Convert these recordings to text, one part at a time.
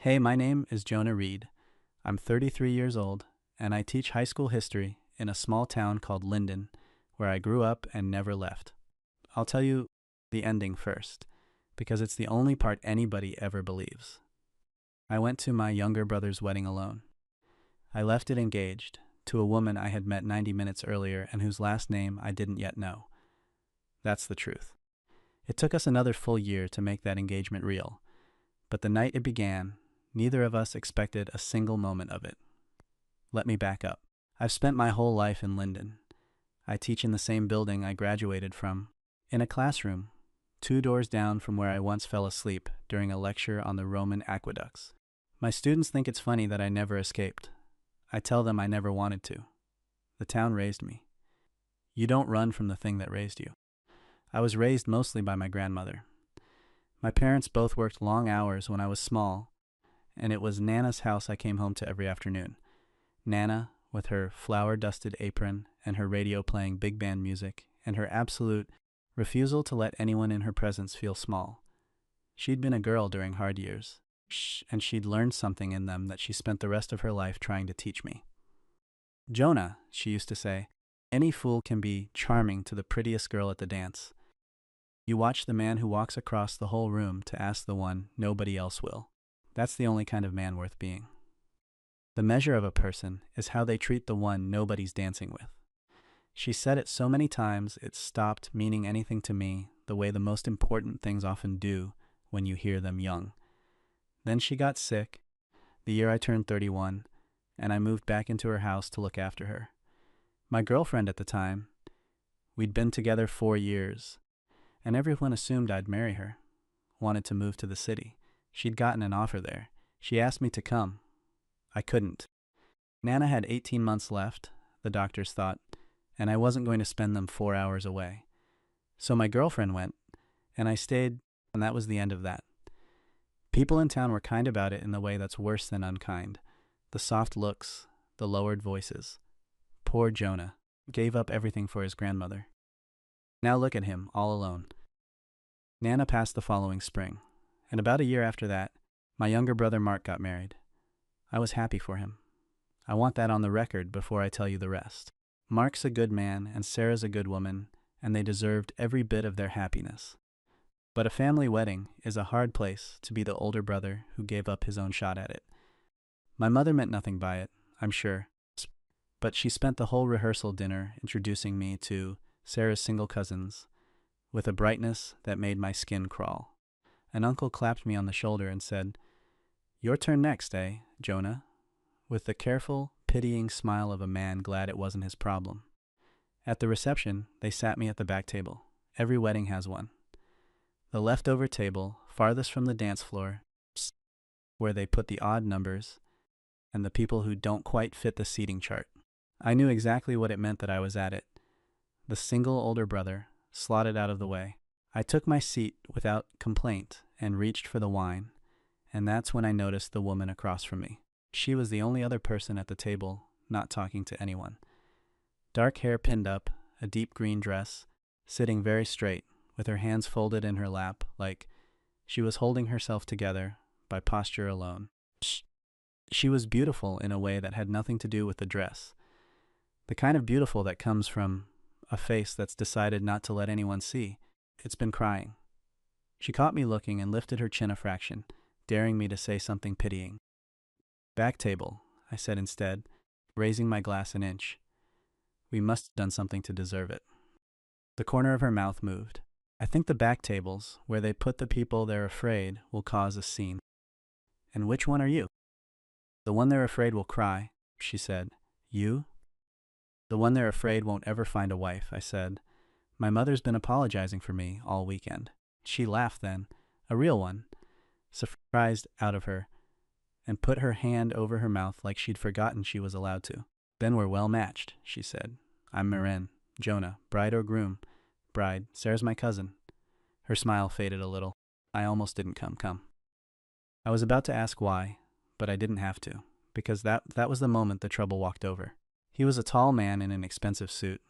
Hey, my name is Jonah Reed. I'm 33 years old, and I teach high school history in a small town called Linden, where I grew up and never left. I'll tell you the ending first, because it's the only part anybody ever believes. I went to my younger brother's wedding alone. I left it engaged to a woman I had met 90 minutes earlier and whose last name I didn't yet know. That's the truth. It took us another full year to make that engagement real, but the night it began, neither of us expected a single moment of it. Let me back up. I've spent my whole life in Linden. I teach in the same building I graduated from, in a classroom, 2 doors down from where I once fell asleep during a lecture on the Roman aqueducts. My students think it's funny that I never escaped. I tell them I never wanted to. The town raised me. You don't run from the thing that raised you. I was raised mostly by my grandmother. My parents both worked long hours when I was small, and it was Nana's house I came home to every afternoon. Nana, with her flour-dusted apron and her radio playing big band music, and her absolute refusal to let anyone in her presence feel small. She'd been a girl during hard years, and she'd learned something in them that she spent the rest of her life trying to teach me. Jonah, she used to say, any fool can be charming to the prettiest girl at the dance. You watch the man who walks across the whole room to ask the one nobody else will. That's the only kind of man worth being. The measure of a person is how they treat the one nobody's dancing with. She said it so many times it stopped meaning anything to me, the way the most important things often do when you hear them young. Then she got sick, the year I turned 31, and I moved back into her house to look after her. My girlfriend at the time, we'd been together 4 years, and everyone assumed I'd marry her, wanted to move to the city. She'd gotten an offer there. She asked me to come. I couldn't. Nana had 18 months left, the doctors thought, and I wasn't going to spend them 4 hours away. So my girlfriend went, and I stayed, and that was the end of that. People in town were kind about it in the way that's worse than unkind. The soft looks, the lowered voices. Poor Jonah gave up everything for his grandmother. Now look at him, all alone. Nana passed the following spring, and about a year after that, my younger brother Mark got married. I was happy for him. I want that on the record before I tell you the rest. Mark's a good man and Sarah's a good woman, and they deserved every bit of their happiness. But a family wedding is a hard place to be the older brother who gave up his own shot at it. My mother meant nothing by it, I'm sure, but she spent the whole rehearsal dinner introducing me to Sarah's single cousins with a brightness that made my skin crawl. An uncle clapped me on the shoulder and said, "Your turn next, eh, Jonah?" with the careful, pitying smile of a man glad it wasn't his problem. At the reception, they sat me at the back table. Every wedding has one. The leftover table, farthest from the dance floor, where they put the odd numbers, and the people who don't quite fit the seating chart. I knew exactly what it meant that I was at it. The single older brother, slotted out of the way. I took my seat without complaint and reached for the wine, and that's when I noticed the woman across from me. She was the only other person at the table, not talking to anyone. Dark hair pinned up, a deep green dress, sitting very straight, with her hands folded in her lap, like she was holding herself together by posture alone. She was beautiful in a way that had nothing to do with the dress. The kind of beautiful that comes from a face that's decided not to let anyone see. It's been crying. She caught me looking and lifted her chin a fraction, daring me to say something pitying. "Back table," I said instead, raising my glass an inch. We must have done something to deserve it. The corner of her mouth moved. "I think the back tables, where they put the people they're afraid, will cause a scene." "And which one are you?" "The one they're afraid will cry," she said. "You?" "The one they're afraid won't ever find a wife," I said. "My mother's been apologizing for me all weekend." She laughed then, a real one, surprised out of her, and put her hand over her mouth like she'd forgotten she was allowed to. "Then we're well matched," she said. "I'm Maren, Jonah, bride or groom. Bride, Sarah's my cousin." Her smile faded a little. I almost didn't come. I was about to ask why, but I didn't have to, because that was the moment the trouble walked over. He was a tall man in an expensive suit,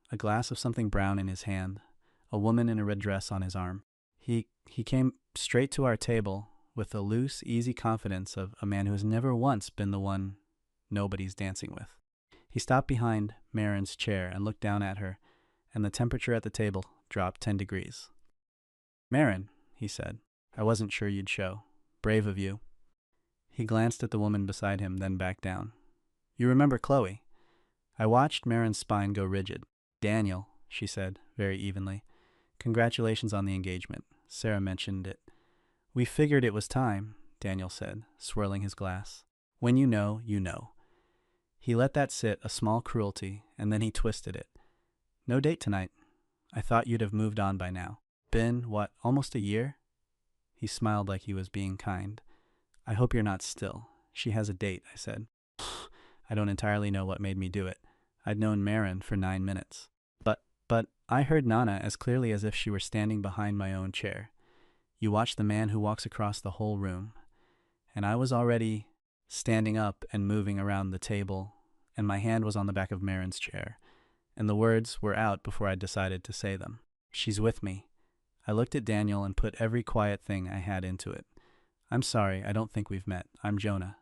a glass of something brown in his hand, a woman in a red dress on his arm. He came straight to our table with the loose, easy confidence of a man who has never once been the one nobody's dancing with. He stopped behind Marin's chair and looked down at her, and the temperature at the table dropped 10 degrees. "Marin," he said, "I wasn't sure you'd show. Brave of you." He glanced at the woman beside him, then back down. "You remember Chloe?" I watched Marin's spine go rigid. "Daniel," she said, very evenly. "Congratulations on the engagement. Sarah mentioned it." "We figured it was time," Daniel said, swirling his glass. "When you know, you know." He let that sit, a small cruelty, and then he twisted it. "No date tonight. I thought you'd have moved on by now. Been, what, almost a year?" He smiled like he was being kind. "I hope you're not still. She has a date," I said. I don't entirely know what made me do it. I'd known Marin for 9 minutes. But I heard Nana as clearly as if she were standing behind my own chair. "You watch the man who walks across the whole room." And I was already standing up and moving around the table, and my hand was on the back of Marin's chair, and the words were out before I decided to say them. "She's with me." I looked at Daniel and put every quiet thing I had into it. "I'm sorry, I don't think we've met. I'm Jonah,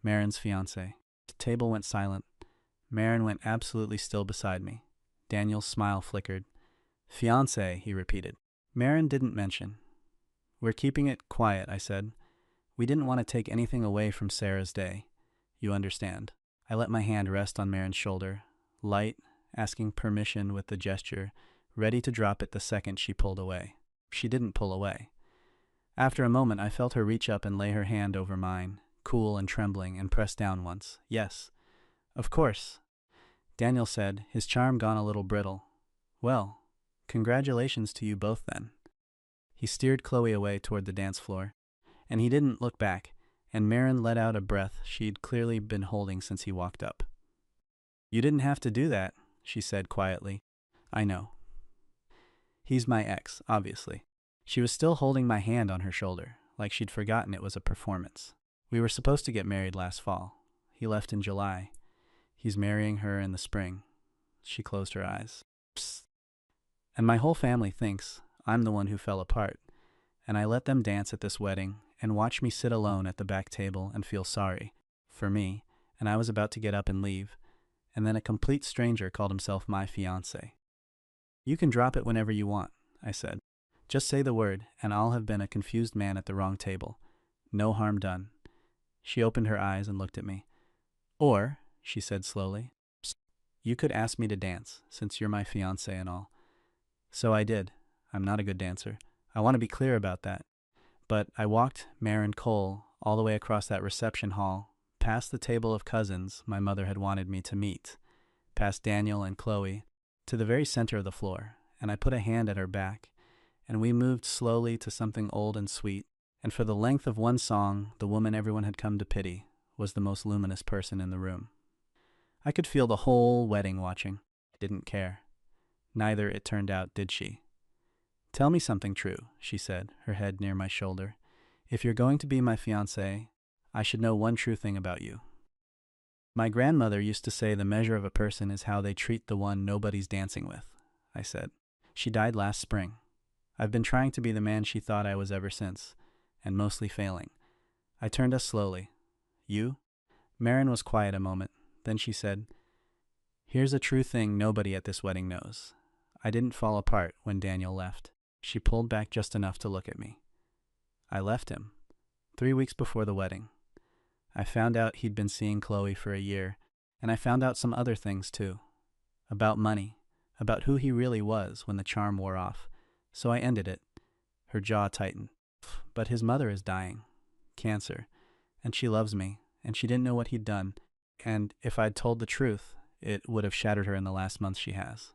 Marin's fiancé." The table went silent. Marin went absolutely still beside me. Daniel's smile flickered. "Fiancé," he repeated. Marin didn't mention. "We're keeping it quiet," I said. "We didn't want to take anything away from Sarah's day. You understand." I let my hand rest on Marin's shoulder, light, asking permission with the gesture, ready to drop it the second she pulled away. She didn't pull away. After a moment, I felt her reach up and lay her hand over mine, cool and trembling, and press down once. "Yes, of course," Daniel said, his charm gone a little brittle. "Well, congratulations to you both then." He steered Chloe away toward the dance floor, and he didn't look back, and Marin let out a breath she'd clearly been holding since he walked up. "You didn't have to do that," she said quietly. "I know. He's my ex, obviously." She was still holding my hand on her shoulder, like she'd forgotten it was a performance. "We were supposed to get married last fall. He left in July. He's marrying her in the spring." She closed her eyes. "Psst. And my whole family thinks I'm the one who fell apart, and I let them dance at this wedding and watch me sit alone at the back table and feel sorry for me, and I was about to get up and leave, and then a complete stranger called himself my fiancé." "You can drop it whenever you want," I said. "Just say the word, and I'll have been a confused man at the wrong table. No harm done." She opened her eyes and looked at me. "Or," she said slowly, "you could ask me to dance, since you're my fiancé and all." So I did. I'm not a good dancer. I want to be clear about that. But I walked Marin Cole all the way across that reception hall, past the table of cousins my mother had wanted me to meet, past Daniel and Chloe, to the very center of the floor, and I put a hand at her back, and we moved slowly to something old and sweet, and for the length of one song, the woman everyone had come to pity was the most luminous person in the room. I could feel the whole wedding watching. I didn't care. Neither, it turned out, did she. "Tell me something true," she said, her head near my shoulder. "If you're going to be my fiancé, I should know one true thing about you." "My grandmother used to say the measure of a person is how they treat the one nobody's dancing with," I said. "She died last spring. I've been trying to be the man she thought I was ever since, and mostly failing." I turned us slowly. "You?" Marin was quiet a moment. Then she said, "Here's a true thing nobody at this wedding knows. I didn't fall apart when Daniel left." She pulled back just enough to look at me. "I left him 3 weeks before the wedding. I found out he'd been seeing Chloe for a year, and I found out some other things too. About money, about who he really was when the charm wore off. So I ended it." Her jaw tightened. "But his mother is dying. Cancer. And she loves me, and she didn't know what he'd done, and if I'd told the truth, it would have shattered her in the last month she has.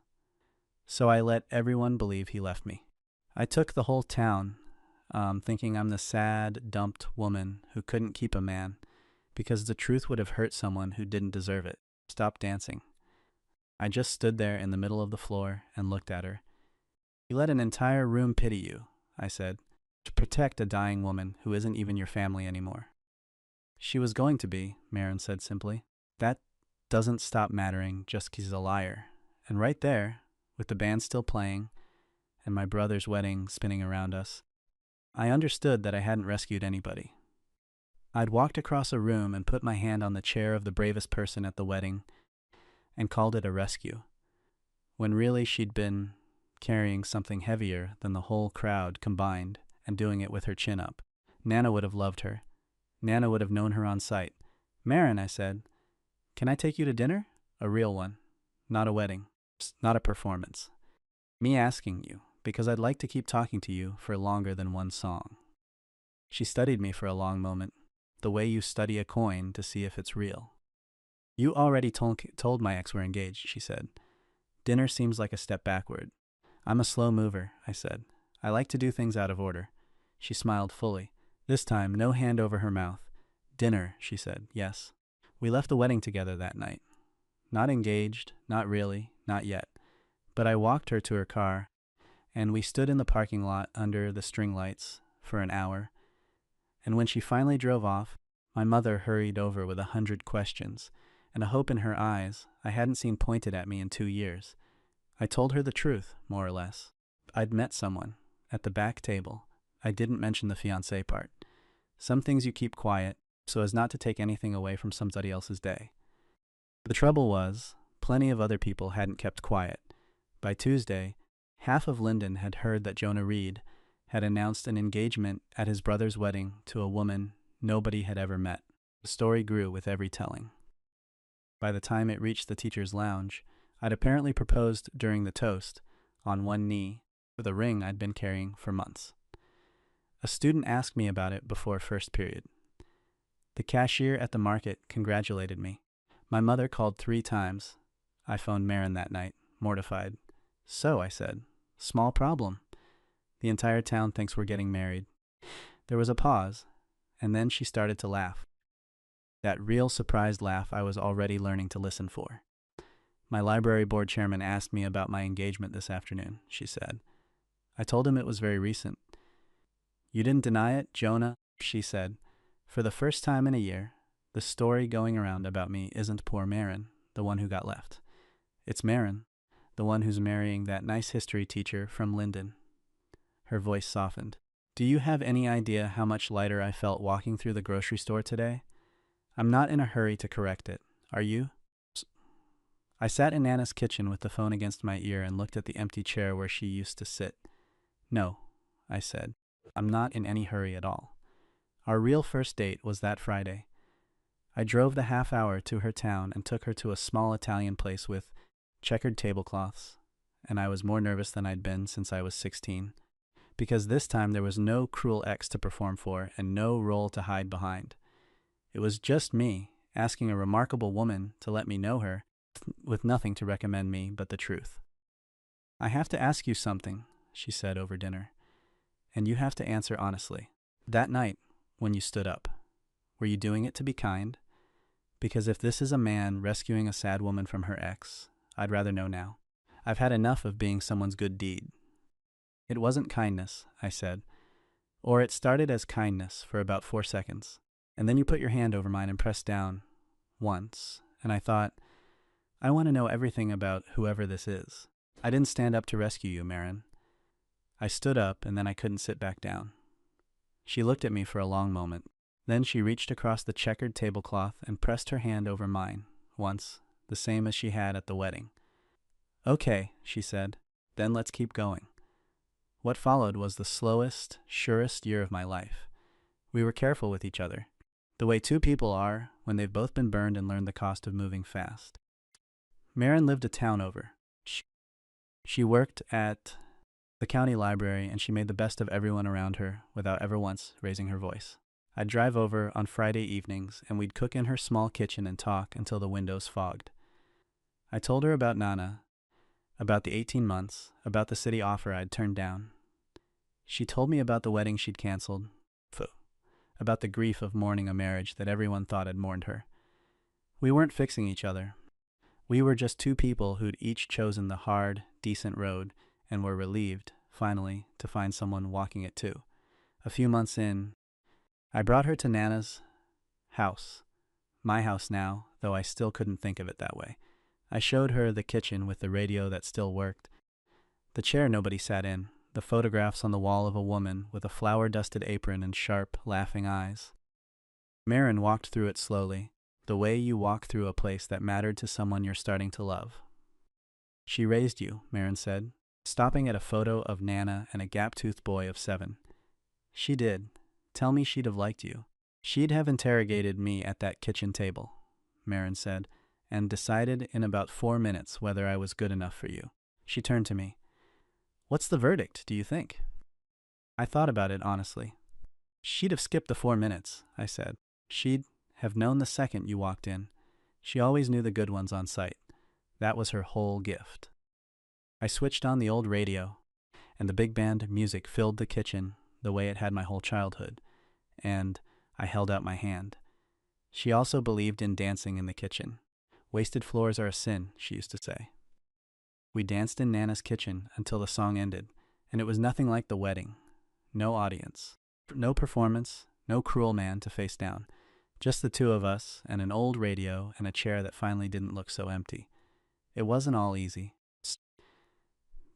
So I let everyone believe he left me. I took the whole town, thinking I'm the sad, dumped woman who couldn't keep a man, because the truth would have hurt someone who didn't deserve it. Stop dancing." I just stood there in the middle of the floor and looked at her. "You let an entire room pity you," I said, "to protect a dying woman who isn't even your family anymore." "She was going to be," Marin said simply. "That doesn't stop mattering just 'cause he's a liar." And right there, with the band still playing, and my brother's wedding spinning around us, I understood that I hadn't rescued anybody. I'd walked across a room and put my hand on the chair of the bravest person at the wedding and called it a rescue, when really she'd been carrying something heavier than the whole crowd combined and doing it with her chin up. Nana would have loved her. Nana would have known her on sight. "Marin," I said, "can I take you to dinner? A real one. Not a wedding. Not a performance. Me asking you, because I'd like to keep talking to you for longer than one song." She studied me for a long moment, the way you study a coin to see if it's real. "You already told my ex we're engaged," she said. "Dinner seems like a step backward." "I'm a slow mover," I said. "I like to do things out of order." She smiled fully. This time, no hand over her mouth. "Dinner," she said. "Yes." We left the wedding together that night. Not engaged, not really, not yet. But I walked her to her car, and we stood in the parking lot under the string lights for an hour. And when she finally drove off, my mother hurried over with 100 questions and a hope in her eyes I hadn't seen pointed at me in 2 years. I told her the truth, more or less. I'd met someone at the back table. I didn't mention the fiancé part. Some things you keep quiet so as not to take anything away from somebody else's day. The trouble was, plenty of other people hadn't kept quiet. By Tuesday, half of Linden had heard that Jonah Reed had announced an engagement at his brother's wedding to a woman nobody had ever met. The story grew with every telling. By the time it reached the teacher's lounge, I'd apparently proposed during the toast, on one knee, with a ring I'd been carrying for months. A student asked me about it before first period. The cashier at the market congratulated me. My mother called 3 times. I phoned Marin that night, mortified. "So," I said, "small problem. The entire town thinks we're getting married." There was a pause, and then she started to laugh. That real surprised laugh I was already learning to listen for. "My library board chairman asked me about my engagement this afternoon," she said. I told him it was very recent. "You didn't deny it, Jonah," she said. "For the first time in a year, the story going around about me isn't poor Marin, the one who got left. It's Marin, the one who's marrying that nice history teacher from Linden." Her voice softened. "Do you have any idea how much lighter I felt walking through the grocery store today? I'm not in a hurry to correct it. Are you?" I sat in Nana's kitchen with the phone against my ear and looked at the empty chair where she used to sit. "No," I said. "I'm not in any hurry at all. Our real first date was that Friday. I drove the half hour to her town and took her to a small Italian place with checkered tablecloths, and I was more nervous than I'd been since I was 16, because this time there was no cruel ex to perform for and no role to hide behind. It was just me, asking a remarkable woman to let me know her, with nothing to recommend me but the truth. "I have to ask you something," she said over dinner, "and you have to answer honestly. That night, when you stood up, were you doing it to be kind? Because if this is a man rescuing a sad woman from her ex, I'd rather know now. I've had enough of being someone's good deed." "It wasn't kindness," I said. "Or it started as kindness for about 4 seconds. And then you put your hand over mine and pressed down once, and I thought, I want to know everything about whoever this is. I didn't stand up to rescue you, Marin. I stood up, and then I couldn't sit back down." She looked at me for a long moment. Then she reached across the checkered tablecloth and pressed her hand over mine, once, the same as she had at the wedding. "Okay," she said, "then let's keep going." What followed was the slowest, surest year of my life. We were careful with each other, the way 2 people are when they've both been burned and learned the cost of moving fast. Marin lived a town over. She worked at the county library, and she made the best of everyone around her without ever once raising her voice. I'd drive over on Friday evenings, and we'd cook in her small kitchen and talk until the windows fogged. I told her about Nana, about the 18 months, about the city offer I'd turned down. She told me about the wedding she'd canceled, about the grief of mourning a marriage that everyone thought had mourned her. We weren't fixing each other. We were just 2 people who'd each chosen the hard, decent road and were relieved, finally, to find someone walking it too. A few months in, I brought her to Nana's house. My house now, though I still couldn't think of it that way. I showed her the kitchen with the radio that still worked, the chair nobody sat in, the photographs on the wall of a woman with a flour-dusted apron and sharp, laughing eyes. Marin walked through it slowly, the way you walk through a place that mattered to someone you're starting to love. She raised you, Marin said, stopping at a photo of Nana and a gap-toothed boy of 7. She did. Tell me she'd have liked you. She'd have interrogated me at that kitchen table, Marin said, and decided in about 4 minutes whether I was good enough for you. She turned to me. What's the verdict, do you think? I thought about it honestly. She'd have skipped the 4 minutes, I said. She'd have known the second you walked in. She always knew the good ones on sight. That was her whole gift. I switched on the old radio, and the big band music filled the kitchen the way it had my whole childhood, and I held out my hand. She also believed in dancing in the kitchen. Wasted floors are a sin, she used to say. We danced in Nana's kitchen until the song ended, and it was nothing like the wedding. No audience, no performance, no cruel man to face down. Just the two of us and an old radio and a chair that finally didn't look so empty. It wasn't all easy.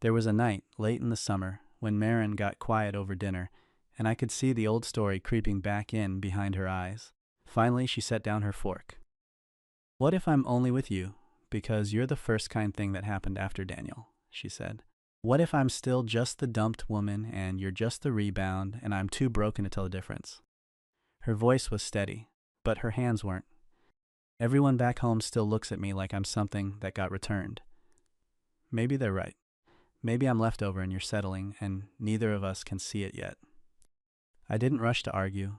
There was a night, late in the summer, when Marin got quiet over dinner, and I could see the old story creeping back in behind her eyes. Finally, she set down her fork. What if I'm only with you because you're the first kind thing that happened after Daniel, she said. What if I'm still just the dumped woman and you're just the rebound and I'm too broken to tell the difference? Her voice was steady, but her hands weren't. Everyone back home still looks at me like I'm something that got returned. Maybe they're right. Maybe I'm leftover and you're settling and neither of us can see it yet. I didn't rush to argue.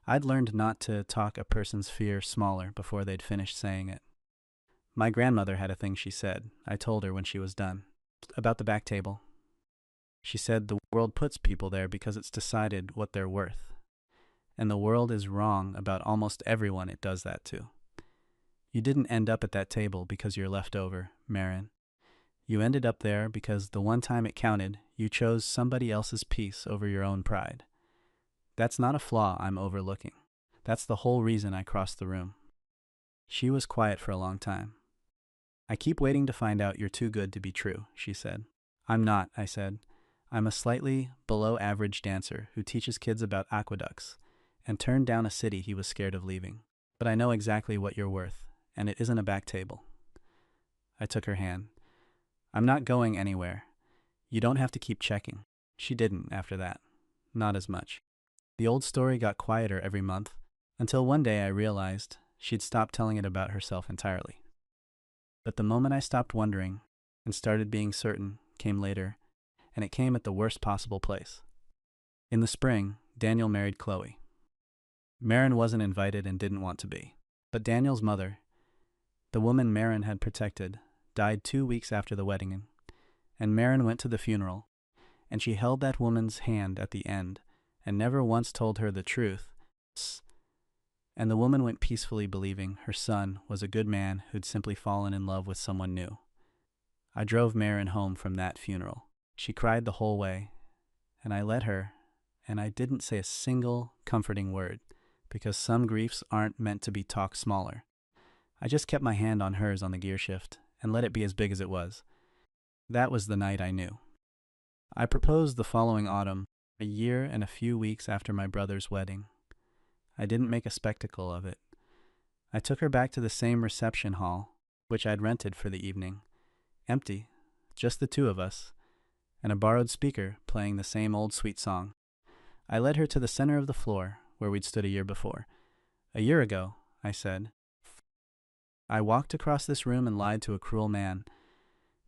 I'd learned not to talk a person's fear smaller before they'd finished saying it. My grandmother had a thing she said. I told her when she was done. About the back table. She said the world puts people there because it's decided what they're worth. And the world is wrong about almost everyone it does that to. You didn't end up at that table because you're left over, Marin. You ended up there because the one time it counted, you chose somebody else's peace over your own pride. That's not a flaw I'm overlooking. That's the whole reason I crossed the room. She was quiet for a long time. I keep waiting to find out you're too good to be true, she said. I'm not, I said. I'm a slightly below average dancer who teaches kids about aqueducts and turned down a city he was scared of leaving. But I know exactly what you're worth, and it isn't a back table. I took her hand. I'm not going anywhere. You don't have to keep checking. She didn't after that. Not as much. The old story got quieter every month, until one day I realized she'd stopped telling it about herself entirely. But the moment I stopped wondering and started being certain came later, and it came at the worst possible place. In the spring, Daniel married Chloe. Marin wasn't invited and didn't want to be. But Daniel's mother, the woman Marin had protected, died 2 weeks after the wedding, and Marin went to the funeral, and she held that woman's hand at the end and never once told her the truth. And the woman went peacefully believing her son was a good man who'd simply fallen in love with someone new. I drove Marin home from that funeral. She cried the whole way, and I let her, and I didn't say a single comforting word, because some griefs aren't meant to be talked smaller. I just kept my hand on hers on the gear shift and let it be as big as it was. That was the night I knew. I proposed the following autumn, a year and a few weeks after my brother's wedding. I didn't make a spectacle of it. I took her back to the same reception hall, which I'd rented for the evening. Empty, just the two of us, and a borrowed speaker playing the same old sweet song. I led her to the center of the floor, where we'd stood a year before. A year ago, I said, I walked across this room and lied to a cruel man,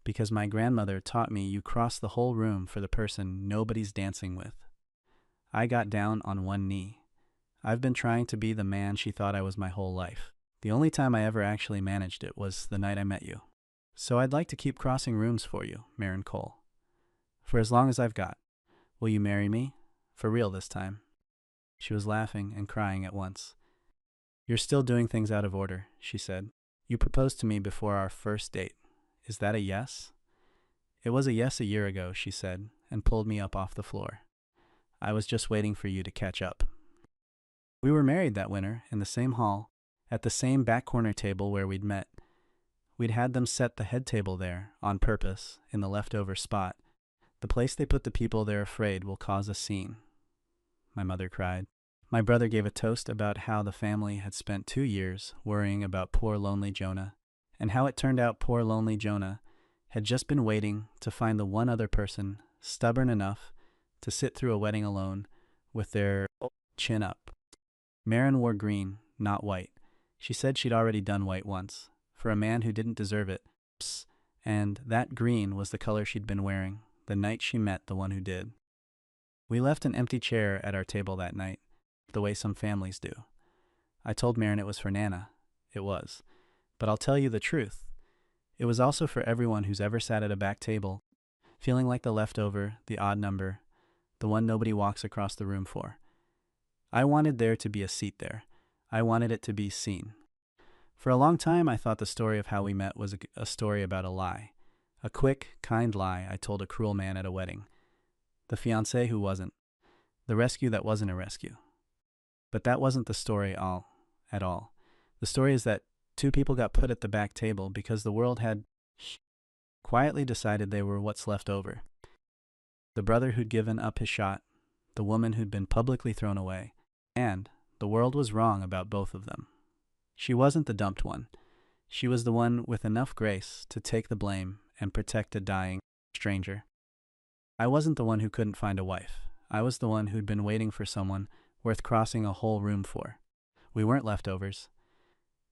because my grandmother taught me you cross the whole room for the person nobody's dancing with. I got down on one knee. I've been trying to be the man she thought I was my whole life. The only time I ever actually managed it was the night I met you. So I'd like to keep crossing rooms for you, Marin Cole. For as long as I've got. Will you marry me? For real this time. She was laughing and crying at once. You're still doing things out of order, she said. You proposed to me before our first date. Is that a yes? It was a yes a year ago, she said, and pulled me up off the floor. I was just waiting for you to catch up. We were married that winter in the same hall, at the same back corner table where we'd met. We'd had them set the head table there, on purpose, in the leftover spot, The place they put the people they're afraid will cause a scene, my mother cried. My brother gave a toast about how the family had spent 2 years worrying about poor lonely Jonah, and how it turned out poor lonely Jonah had just been waiting to find the one other person stubborn enough to sit through a wedding alone with their chin up. Marin wore green, not white. She said she'd already done white once, for a man who didn't deserve it, and that green was the color she'd been wearing the night she met the one who did. We left an empty chair at our table that night, the way some families do. I told Marin it was for Nana. It was. But I'll tell you the truth. It was also for everyone who's ever sat at a back table, feeling like the leftover, the odd number, the one nobody walks across the room for. I wanted there to be a seat there. I wanted it to be seen. For a long time, I thought the story of how we met was a story about a lie. A quick, kind lie I told a cruel man at a wedding. The fiancé who wasn't. The rescue that wasn't a rescue. But that wasn't the story at all. The story is that two people got put at the back table because the world had quietly decided they were what's left over. The brother who'd given up his shot, the woman who'd been publicly thrown away, and the world was wrong about both of them. She wasn't the dumped one. She was the one with enough grace to take the blame and protect a dying stranger. I wasn't the one who couldn't find a wife. I was the one who'd been waiting for someone worth crossing a whole room for. We weren't leftovers.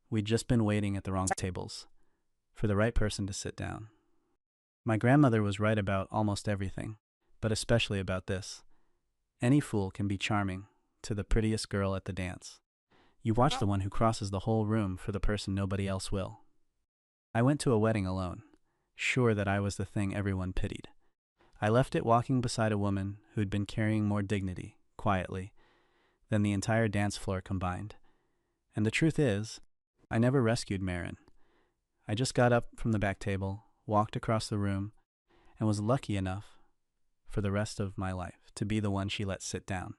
We'd just been waiting at the wrong tables, for the right person to sit down. My grandmother was right about almost everything, but especially about this. Any fool can be charming to the prettiest girl at the dance. You watch the one who crosses the whole room for the person nobody else will. I went to a wedding alone, sure that I was the thing everyone pitied. I left it walking beside a woman who'd been carrying more dignity, quietly, than the entire dance floor combined. And the truth is, I never rescued Marin. I just got up from the back table, walked across the room, and was lucky enough, for the rest of my life, to be the one she let sit down.